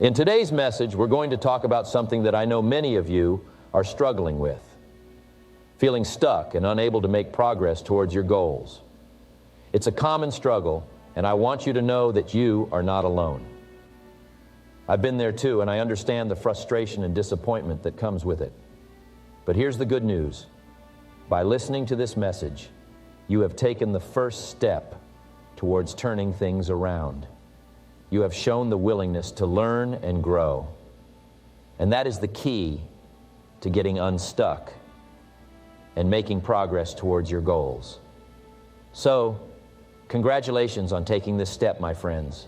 In today's message, we're going to talk about something that I know many of you are struggling with. Feeling stuck and unable to make progress towards your goals. It's a common struggle, and I want you to know that you are not alone. I've been there too, and I understand the frustration and disappointment that comes with it. But here's the good news. By listening to this message, you have taken the first step towards turning things around. You have shown the willingness to learn and grow. And that is the key to getting unstuck and making progress towards your goals. So, congratulations on taking this step, my friends.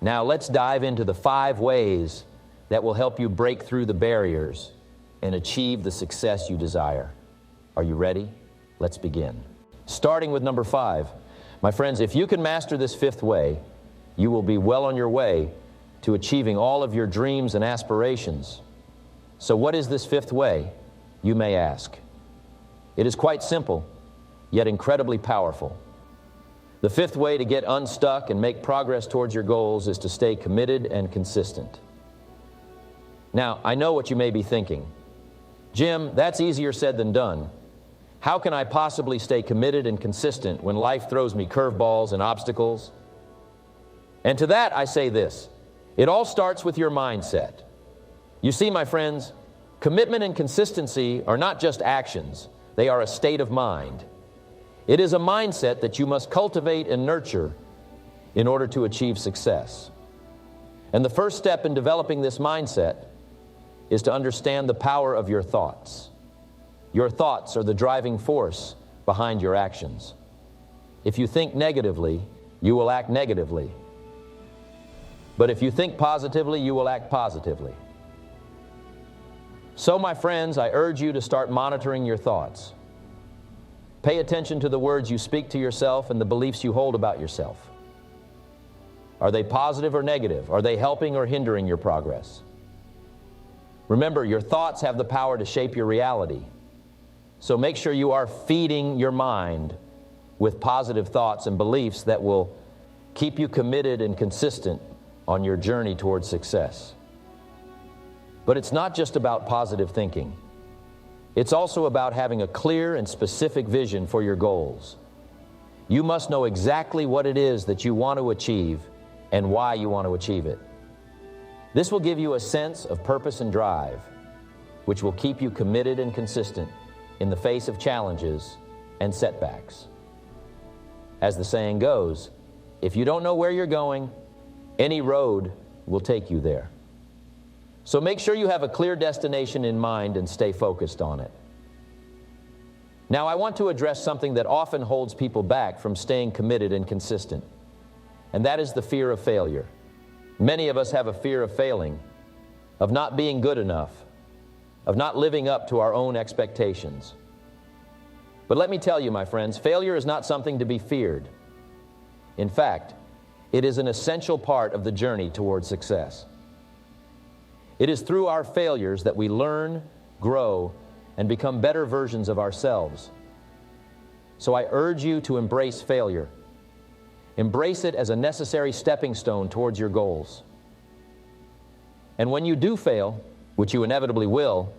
Now let's dive into the 5 ways that will help you break through the barriers and achieve the success you desire. Are you ready? Let's begin. Starting with number 5. My friends, if you can master this 5th way, you will be well on your way to achieving all of your dreams and aspirations. So what is this 5th way, you may ask? It is quite simple, yet incredibly powerful. The 5th way to get unstuck and make progress towards your goals is to stay committed and consistent. Now, I know what you may be thinking. Jim, that's easier said than done. How can I possibly stay committed and consistent when life throws me curveballs and obstacles? And to that, I say this. It all starts with your mindset. You see, my friends, commitment and consistency are not just actions. They are a state of mind. It is a mindset that you must cultivate and nurture in order to achieve success. And the first step in developing this mindset is to understand the power of your thoughts. Your thoughts are the driving force behind your actions. If you think negatively, you will act negatively. But if you think positively, you will act positively. So, my friends, I urge you to start monitoring your thoughts. Pay attention to the words you speak to yourself and the beliefs you hold about yourself. Are they positive or negative? Are they helping or hindering your progress? Remember, your thoughts have the power to shape your reality. So make sure you are feeding your mind with positive thoughts and beliefs that will keep you committed and consistent on your journey towards success. But it's not just about positive thinking. It's also about having a clear and specific vision for your goals. You must know exactly what it is that you want to achieve and why you want to achieve it. This will give you a sense of purpose and drive, which will keep you committed and consistent in the face of challenges and setbacks. As the saying goes, if you don't know where you're going, any road will take you there. So make sure you have a clear destination in mind and stay focused on it. Now, I want to address something that often holds people back from staying committed and consistent, and that is the fear of failure. Many of us have a fear of failing, of not being good enough, of not living up to our own expectations. But let me tell you, my friends, failure is not something to be feared. In fact, it is an essential part of the journey towards success. It is through our failures that we learn, grow, and become better versions of ourselves. So I urge you to embrace failure. Embrace it as a necessary stepping stone towards your goals. And when you do fail, which you inevitably will,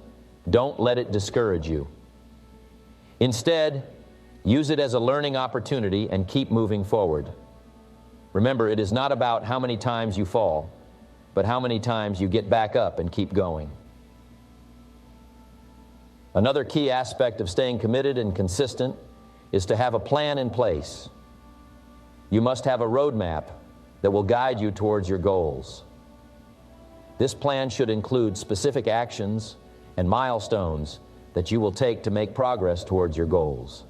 don't let it discourage you. Instead, use it as a learning opportunity and keep moving forward. Remember, it is not about how many times you fall, but how many times you get back up and keep going. Another key aspect of staying committed and consistent is to have a plan in place. You must have a roadmap that will guide you towards your goals. This plan should include specific actions and milestones that you will take to make progress towards your goals.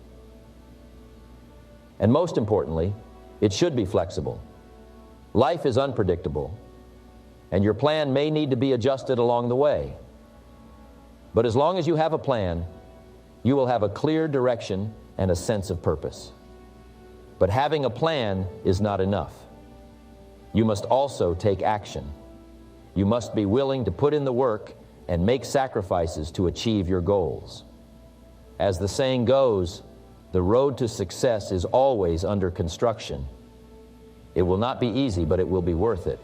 And most importantly, it should be flexible. Life is unpredictable, and your plan may need to be adjusted along the way. But as long as you have a plan, you will have a clear direction and a sense of purpose. But having a plan is not enough. You must also take action. You must be willing to put in the work and make sacrifices to achieve your goals. As the saying goes, the road to success is always under construction. It will not be easy, but it will be worth it.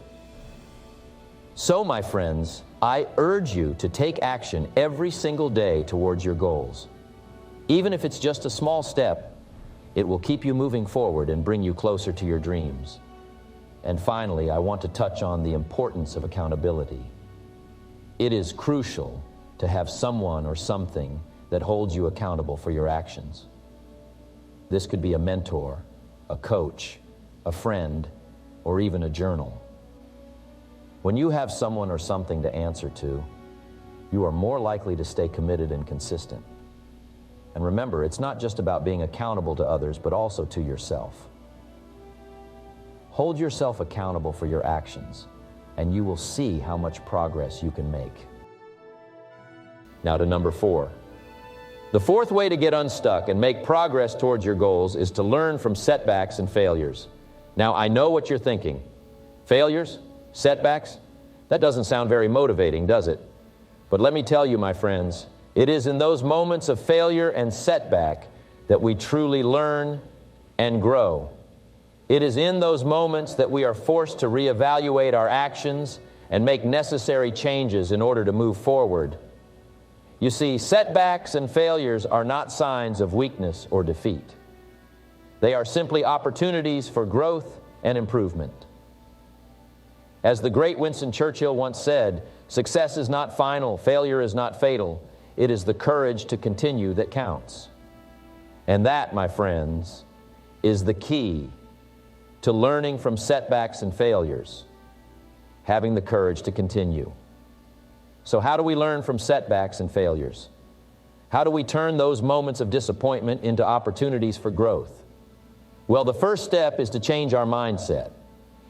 So, my friends, I urge you to take action every single day towards your goals. Even if it's just a small step, it will keep you moving forward and bring you closer to your dreams. And finally, I want to touch on the importance of accountability. It is crucial to have someone or something that holds you accountable for your actions. This could be a mentor, a coach, a friend, or even a journal. When you have someone or something to answer to, you are more likely to stay committed and consistent. And remember, it's not just about being accountable to others, but also to yourself. Hold yourself accountable for your actions, and you will see how much progress you can make. Now to number 4. The fourth way to get unstuck and make progress towards your goals is to learn from setbacks and failures. Now, I know what you're thinking. Failures? Setbacks? That doesn't sound very motivating, does it? But let me tell you, my friends, it is in those moments of failure and setback that we truly learn and grow. It is in those moments that we are forced to reevaluate our actions and make necessary changes in order to move forward. You see, setbacks and failures are not signs of weakness or defeat. They are simply opportunities for growth and improvement. As the great Winston Churchill once said, success is not final, failure is not fatal. It is the courage to continue that counts. And that, my friends, is the key to learning from setbacks and failures, having the courage to continue. So how do we learn from setbacks and failures? How do we turn those moments of disappointment into opportunities for growth? Well, the first step is to change our mindset.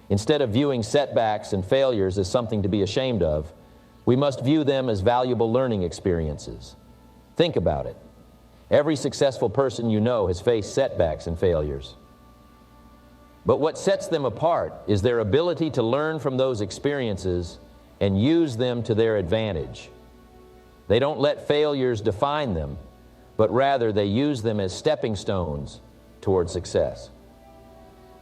Instead of viewing setbacks and failures as something to be ashamed of, we must view them as valuable learning experiences. Think about it. Every successful person you know has faced setbacks and failures. But what sets them apart is their ability to learn from those experiences and use them to their advantage. They don't let failures define them, but rather they use them as stepping stones toward success.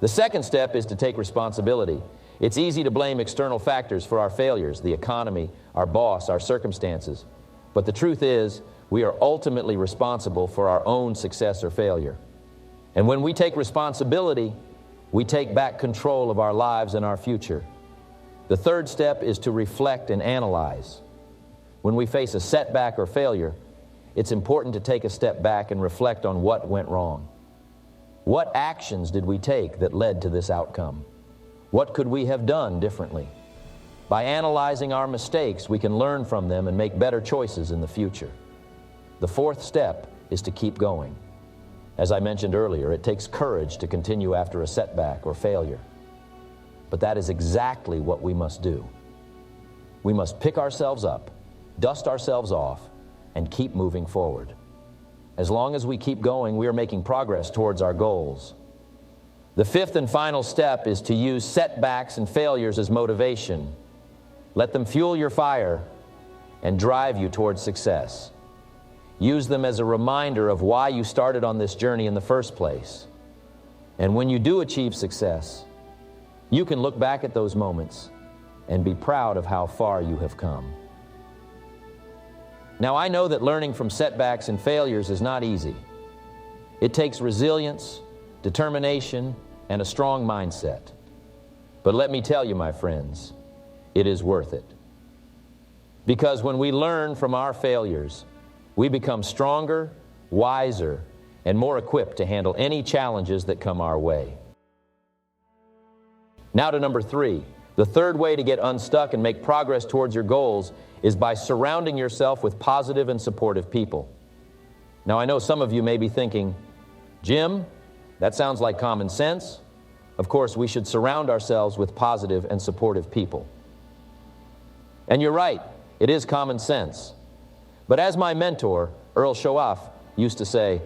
The second step is to take responsibility. It's easy to blame external factors for our failures, the economy, our boss, our circumstances. But the truth is, we are ultimately responsible for our own success or failure. And when we take responsibility, we take back control of our lives and our future. The third step is to reflect and analyze. When we face a setback or failure, it's important to take a step back and reflect on what went wrong. What actions did we take that led to this outcome? What could we have done differently? By analyzing our mistakes, we can learn from them and make better choices in the future. The fourth step is to keep going. As I mentioned earlier, it takes courage to continue after a setback or failure. But that is exactly what we must do. We must pick ourselves up, dust ourselves off, and keep moving forward. As long as we keep going, we are making progress towards our goals. The fifth and final step is to use setbacks and failures as motivation. Let them fuel your fire and drive you towards success. Use them as a reminder of why you started on this journey in the first place. And when you do achieve success, you can look back at those moments and be proud of how far you have come. Now, I know that learning from setbacks and failures is not easy. It takes resilience, determination, and a strong mindset. But let me tell you, my friends, it is worth it. Because when we learn from our failures, we become stronger, wiser, and more equipped to handle any challenges that come our way. Now to number 3. The third way to get unstuck and make progress towards your goals is by surrounding yourself with positive and supportive people. Now, I know some of you may be thinking, Jim, that sounds like common sense. Of course, we should surround ourselves with positive and supportive people. And you're right, it is common sense. But as my mentor, Earl Shoaff, used to say,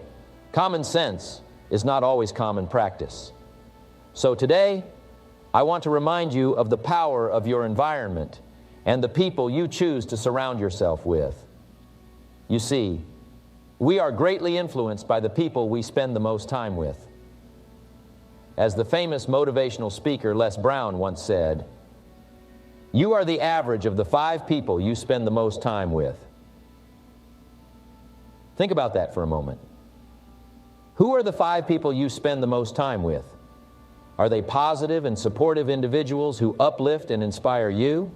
common sense is not always common practice. So today, I want to remind you of the power of your environment and the people you choose to surround yourself with. You see, we are greatly influenced by the people we spend the most time with. As the famous motivational speaker Les Brown once said, You are the average of the 5 people you spend the most time with. Think about that for a moment. Who are the 5 people you spend the most time with? Are they positive and supportive individuals who uplift and inspire you?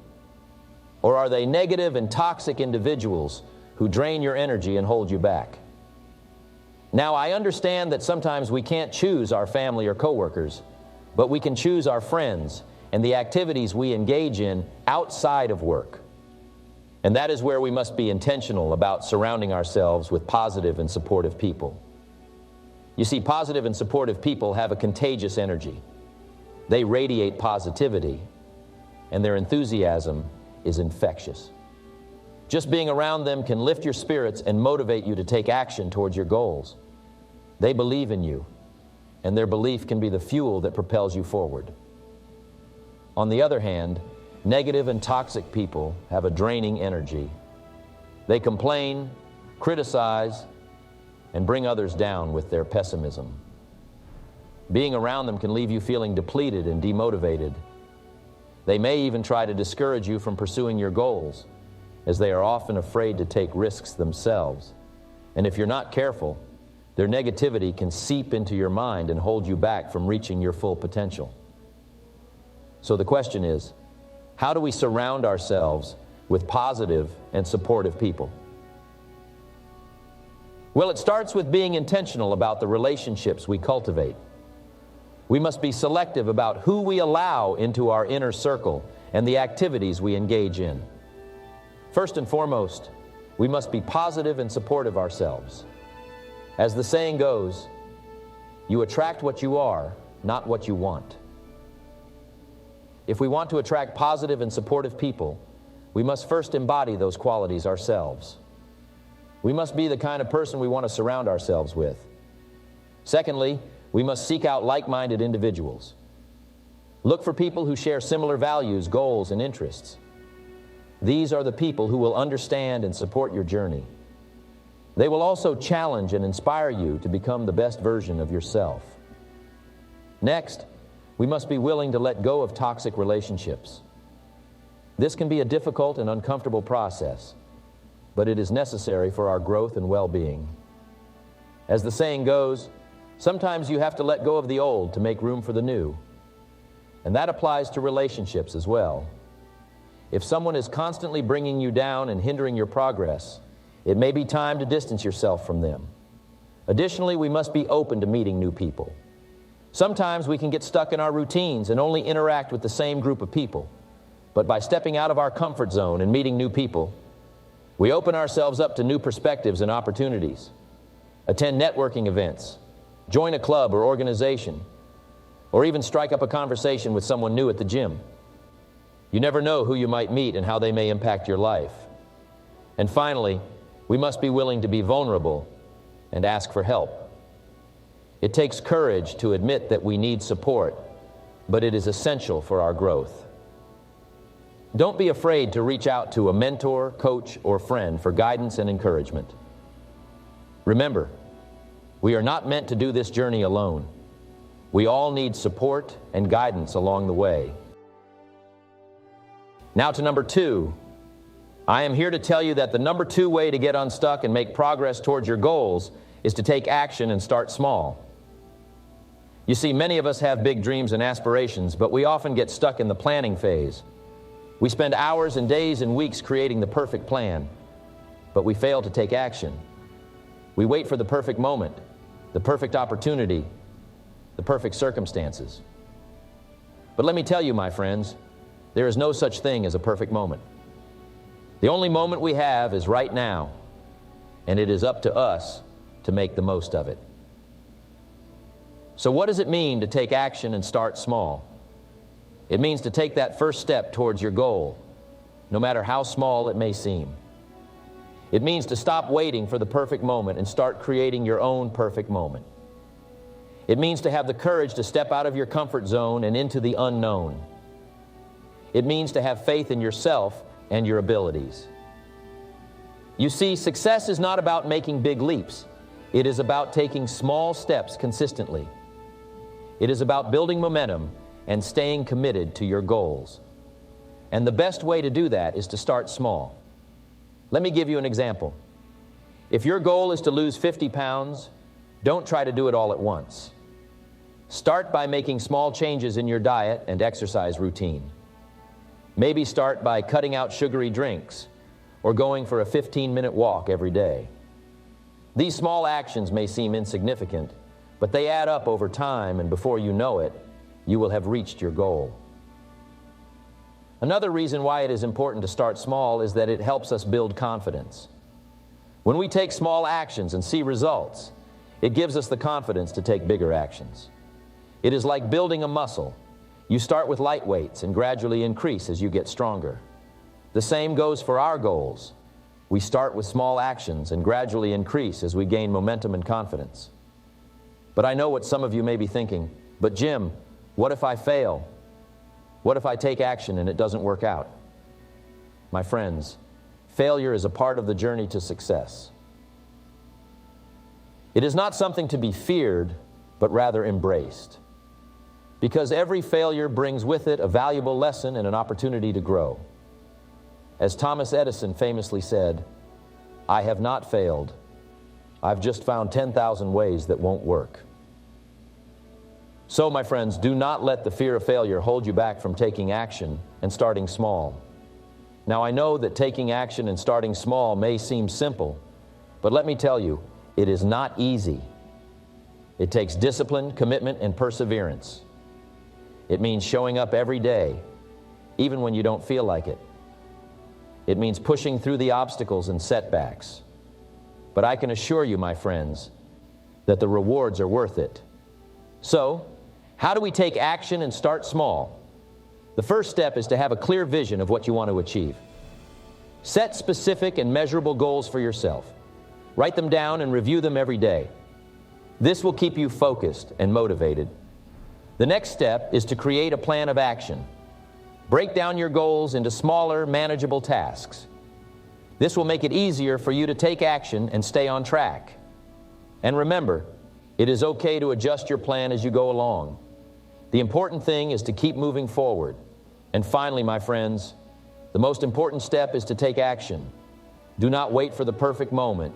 Or are they negative and toxic individuals who drain your energy and hold you back? Now, I understand that sometimes we can't choose our family or coworkers, but we can choose our friends and the activities we engage in outside of work. And that is where we must be intentional about surrounding ourselves with positive and supportive people. You see, positive and supportive people have a contagious energy. They radiate positivity, and their enthusiasm is infectious. Just being around them can lift your spirits and motivate you to take action towards your goals. They believe in you, and their belief can be the fuel that propels you forward. On the other hand, negative and toxic people have a draining energy. They complain, criticize, and bring others down with their pessimism. Being around them can leave you feeling depleted and demotivated. They may even try to discourage you from pursuing your goals, as they are often afraid to take risks themselves. And if you're not careful, their negativity can seep into your mind and hold you back from reaching your full potential. So the question is, how do we surround ourselves with positive and supportive people? Well, it starts with being intentional about the relationships we cultivate. We must be selective about who we allow into our inner circle and the activities we engage in. First and foremost, we must be positive and supportive ourselves. As the saying goes, you attract what you are, not what you want. If we want to attract positive and supportive people, we must first embody those qualities ourselves. We must be the kind of person we want to surround ourselves with. Secondly, we must seek out like-minded individuals. Look for people who share similar values, goals, and interests. These are the people who will understand and support your journey. They will also challenge and inspire you to become the best version of yourself. Next, we must be willing to let go of toxic relationships. This can be a difficult and uncomfortable process, but it is necessary for our growth and well-being. As the saying goes, sometimes you have to let go of the old to make room for the new. And that applies to relationships as well. If someone is constantly bringing you down and hindering your progress, it may be time to distance yourself from them. Additionally, we must be open to meeting new people. Sometimes we can get stuck in our routines and only interact with the same group of people. But by stepping out of our comfort zone and meeting new people, we open ourselves up to new perspectives and opportunities. Attend networking events, join a club or organization, or even strike up a conversation with someone new at the gym. You never know who you might meet and how they may impact your life. And finally, we must be willing to be vulnerable and ask for help. It takes courage to admit that we need support, but it is essential for our growth. Don't be afraid to reach out to a mentor, coach, or friend for guidance and encouragement. Remember, we are not meant to do this journey alone. We all need support and guidance along the way. Now to number 2. I am here to tell you that the number 2 way to get unstuck and make progress towards your goals is to take action and start small. You see, many of us have big dreams and aspirations, but we often get stuck in the planning phase. We spend hours and days and weeks creating the perfect plan, but we fail to take action. We wait for the perfect moment, the perfect opportunity, the perfect circumstances. But let me tell you, my friends, there is no such thing as a perfect moment. The only moment we have is right now, and it is up to us to make the most of it. So what does it mean to take action and start small? It means to take that first step towards your goal, no matter how small it may seem. It means to stop waiting for the perfect moment and start creating your own perfect moment. It means to have the courage to step out of your comfort zone and into the unknown. It means to have faith in yourself and your abilities. You see, success is not about making big leaps. It is about taking small steps consistently. It is about building momentum and staying committed to your goals. And the best way to do that is to start small. Let me give you an example. If your goal is to lose 50 pounds, don't try to do it all at once. Start by making small changes in your diet and exercise routine. Maybe start by cutting out sugary drinks or going for a 15-minute walk every day. These small actions may seem insignificant, but they add up over time, and before you know it, you will have reached your goal. Another reason why it is important to start small is that it helps us build confidence. When we take small actions and see results, it gives us the confidence to take bigger actions. It is like building a muscle. You start with light weights and gradually increase as you get stronger. The same goes for our goals. We start with small actions and gradually increase as we gain momentum and confidence. But I know what some of you may be thinking, but Jim, what if I fail? What if I take action and it doesn't work out? My friends, failure is a part of the journey to success. It is not something to be feared, but rather embraced. Because every failure brings with it a valuable lesson and an opportunity to grow. As Thomas Edison famously said, "I have not failed. I've just found 10,000 ways that won't work." So, my friends, do not let the fear of failure hold you back from taking action and starting small. Now, I know that taking action and starting small may seem simple, but let me tell you, it is not easy. It takes discipline, commitment, and perseverance. It means showing up every day, even when you don't feel like it. It means pushing through the obstacles and setbacks. But I can assure you, my friends, that the rewards are worth it. So, how do we take action and start small? The first step is to have a clear vision of what you want to achieve. Set specific and measurable goals for yourself. Write them down and review them every day. This will keep you focused and motivated. The next step is to create a plan of action. Break down your goals into smaller, manageable tasks. This will make it easier for you to take action and stay on track. And remember, it is okay to adjust your plan as you go along. The important thing is to keep moving forward. And finally, my friends, the most important step is to take action. Do not wait for the perfect moment.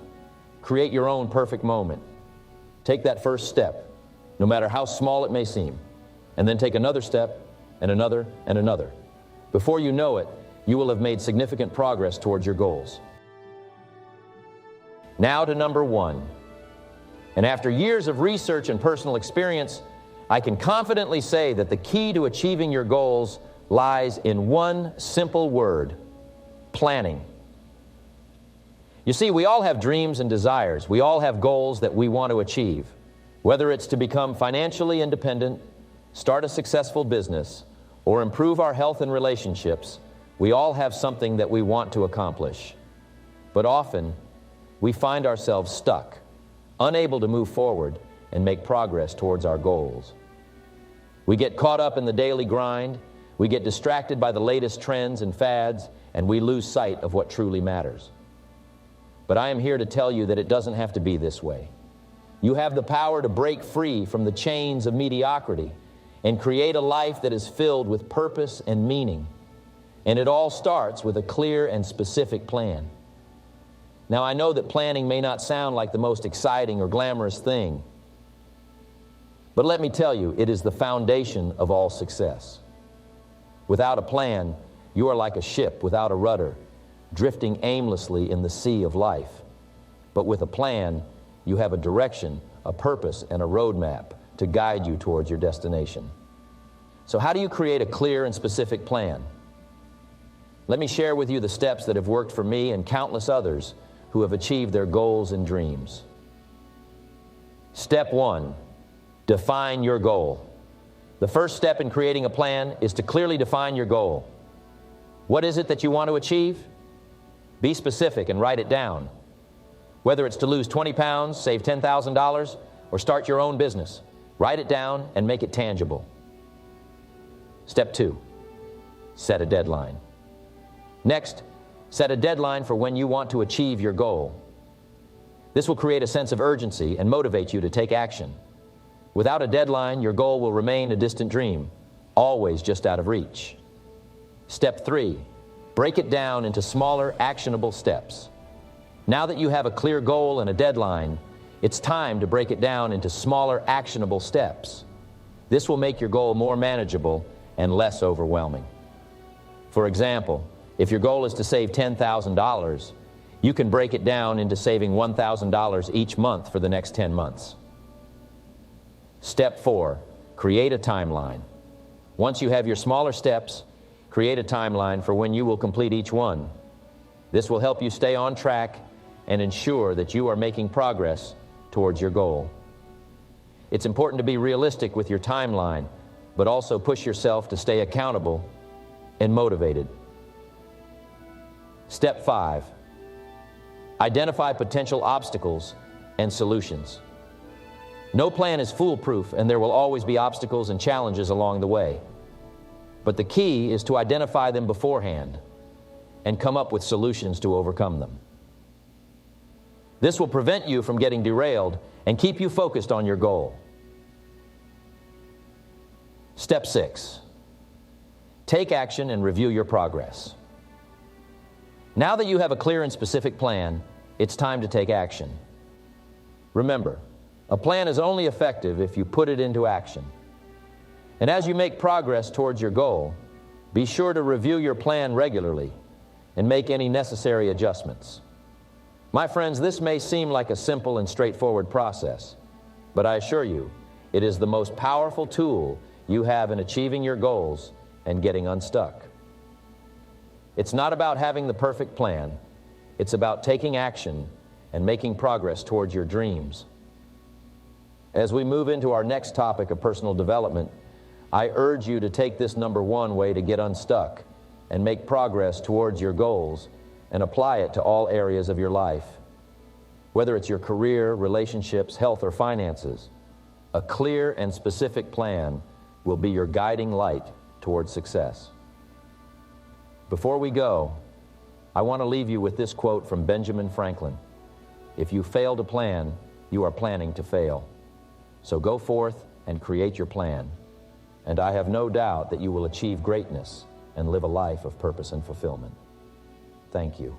Create your own perfect moment. Take that first step, no matter how small it may seem, and then take another step, and another, and another. Before you know it, you will have made significant progress towards your goals. Now to number 1. And after years of research and personal experience, I can confidently say that the key to achieving your goals lies in one simple word: planning. You see, we all have dreams and desires. We all have goals that we want to achieve. Whether it's to become financially independent, start a successful business, or improve our health and relationships, we all have something that we want to accomplish. But often, we find ourselves stuck, unable to move forward and make progress towards our goals. We get caught up in the daily grind, we get distracted by the latest trends and fads, and we lose sight of what truly matters. But I am here to tell you that it doesn't have to be this way. You have the power to break free from the chains of mediocrity and create a life that is filled with purpose and meaning. And it all starts with a clear and specific plan. Now, I know that planning may not sound like the most exciting or glamorous thing, but let me tell you, it is the foundation of all success. Without a plan, you are like a ship without a rudder, drifting aimlessly in the sea of life. But with a plan, you have a direction, a purpose, and a roadmap to guide you towards your destination. So how do you create a clear and specific plan? Let me share with you the steps that have worked for me and countless others who have achieved their goals and dreams. Step 1, define your goal. The first step in creating a plan is to clearly define your goal. What is it that you want to achieve? Be specific and write it down. Whether it's to lose 20 pounds, save $10,000, or start your own business, write it down and make it tangible. Step 2, set a deadline. Next, set a deadline for when you want to achieve your goal. This will create a sense of urgency and motivate you to take action. Without a deadline, your goal will remain a distant dream, always just out of reach. Step 3, break it down into smaller, actionable steps. Now that you have a clear goal and a deadline, it's time to break it down into smaller, actionable steps. This will make your goal more manageable and less overwhelming. For example, if your goal is to save $10,000, you can break it down into saving $1,000 each month for the next 10 months. Step 4, create a timeline. Once you have your smaller steps, create a timeline for when you will complete each one. This will help you stay on track and ensure that you are making progress towards your goal. It's important to be realistic with your timeline, but also push yourself to stay accountable and motivated. Step 5, identify potential obstacles and solutions. No plan is foolproof, and there will always be obstacles and challenges along the way. But the key is to identify them beforehand and come up with solutions to overcome them. This will prevent you from getting derailed and keep you focused on your goal. Step 6, take action and review your progress. Now that you have a clear and specific plan, it's time to take action. Remember, a plan is only effective if you put it into action. And as you make progress towards your goal, be sure to review your plan regularly and make any necessary adjustments. My friends, this may seem like a simple and straightforward process, but I assure you, it is the most powerful tool you have in achieving your goals and getting unstuck. It's not about having the perfect plan. It's about taking action and making progress towards your dreams. As we move into our next topic of personal development, I urge you to take this number 1 way to get unstuck and make progress towards your goals and apply it to all areas of your life. Whether it's your career, relationships, health, or finances, a clear and specific plan will be your guiding light towards success. Before we go, I want to leave you with this quote from Benjamin Franklin. If you fail to plan, you are planning to fail. So go forth and create your plan. And I have no doubt that you will achieve greatness and live a life of purpose and fulfillment. Thank you.